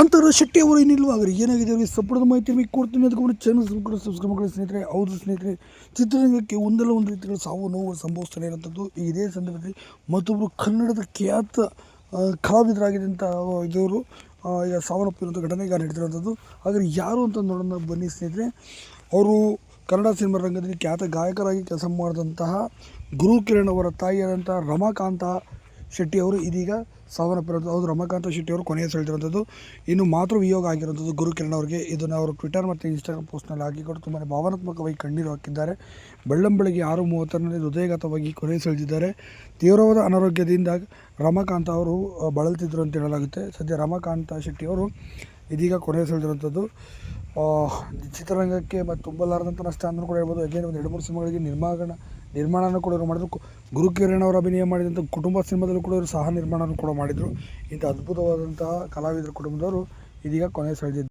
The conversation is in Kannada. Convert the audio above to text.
ಕಾಂತಾರ ಶೆಟ್ಟಿ ಅವರು ಏನಿಲ್ವಾಗ್ರಿ ಏನಾಗಿದೆ ಅವರಿಗೆ ಸಪೋರ್ಟ್ ಮಾಹಿತಿ ನಿಮಗೆ ಕೊಡ್ತೀನಿ. ಅದಕ್ಕೆ ಚಾನಲ್ ಸಬ್ಸ್ಕ್ರೈಬ್ ಮಾಡಿ ಸ್ನೇಹಿತರೆ. ಹೌದು ಸ್ನೇಹಿತರೆ, ಚಿತ್ರರಂಗಕ್ಕೆ ಒಂದಲ್ಲ ಒಂದು ರೀತಿಯಲ್ಲಿ ಸಾವು ನೋವು ಸಂಭವಿಸ್ತಾನೆ ಇರುವಂಥದ್ದು. ಇದೇ ಸಂದರ್ಭದಲ್ಲಿ ಮತ್ತೊಬ್ಬರು ಕನ್ನಡದ ಖ್ಯಾತ ಕಲಾವಿದರಾಗಿದ್ದಂಥ ಇವರು ಈಗ ಸಾವನ್ನಪ್ಪಿರುವಂಥ ಘಟನೆ ಈಗ ನಡೆದಿರುವಂಥದ್ದು. ಹಾಗಾದರೆ ಯಾರು ಅಂತ ನೋಡೋಣ ಬನ್ನಿ ಸ್ನೇಹಿತರೆ. ಅವರು ಕನ್ನಡ ಸಿನಿಮಾ ರಂಗದಲ್ಲಿ ಖ್ಯಾತ ಗಾಯಕರಾಗಿ ಕೆಲಸ ಮಾಡಿದಂತಹ ಗುರುಕಿರಣ್ ಅವರ ತಾಯಿಯಾದಂಥ ರಮಾಕಾಂತ ಶೆಟ್ಟಿ ಅವರು ಇದೀಗ ಸಾವನ್ನಪ್ಪಿರೋದು. ಹೌದು, ರಮಾಕಾಂತ ಶೆಟ್ಟಿ ಅವರು ಕೊನೆಯ ಸೆಳೆದಿರುವಂಥದ್ದು. ಇನ್ನು ವಿಯೋಗ ಆಗಿರುವಂಥದ್ದು ಗುರುಕಿರಣ್ ಅವರಿಗೆ. ಇದನ್ನು ಅವರು ಟ್ವಿಟರ್ ಮತ್ತು ಇನ್ಸ್ಟಾಗ್ರಾಮ್ ಪೋಸ್ಟ್ನಲ್ಲಿ ಹಾಕಿಕೊಂಡು ತುಂಬಾ ಭಾವನಾತ್ಮಕವಾಗಿ ಕಣ್ಣೀರು ಹಾಕಿದ್ದಾರೆ. ಬೆಳ್ಳಂಬೆಳಗ್ಗೆ 6:30ರಲ್ಲಿ ಹೃದಯಘಾತವಾಗಿ ಕೊನೆ ಸೆಳೆದಿದ್ದಾರೆ. ತೀವ್ರವಾದ ಅನಾರೋಗ್ಯದಿಂದ ರಮಾಕಾಂತ ಅವರು ಬಳಲ್ತಿದ್ರು ಅಂತ ಹೇಳಲಾಗುತ್ತೆ. ಸದ್ಯ ರಮಾಕಾಂತ ಶೆಟ್ಟಿ ಅವರು ಇದೀಗ ಕೊನೆ ಸೆಳೆದಿರುವಂಥದ್ದು. ಚಿತ್ರರಂಗಕ್ಕೆ ಮತ್ತು ತುಂಬಲಾರದಂಥ ನಷ್ಟ ಅಂತಲೂ ಕೂಡ ಹೇಳ್ಬೋದು. ಯಾಕೆಂದರೆ ಒಂದು 2-3 ಸಿನಿಮಾಗಳಿಗೆ ನಿರ್ಮಾಣನೂ ಕೂಡ ಇವರು ಮಾಡಿದ್ರು. ಗುರುಕಿರಣ್ ಅವರು ಅಭಿನಯ ಮಾಡಿದಂಥ ಕುಟುಂಬ ಸಿನಿಮಾದಲ್ಲೂ ಕೂಡ ಇವರು ಸಹ ನಿರ್ಮಾಣನೂ ಕೂಡ ಮಾಡಿದರು. ಇಂಥ ಅದ್ಭುತವಾದಂತಹ ಕಲಾವಿದರ ಕುಟುಂಬದವರು ಇದೀಗ ಕೊನೆ ಸೆಳೆದಿದ್ದಾರೆ.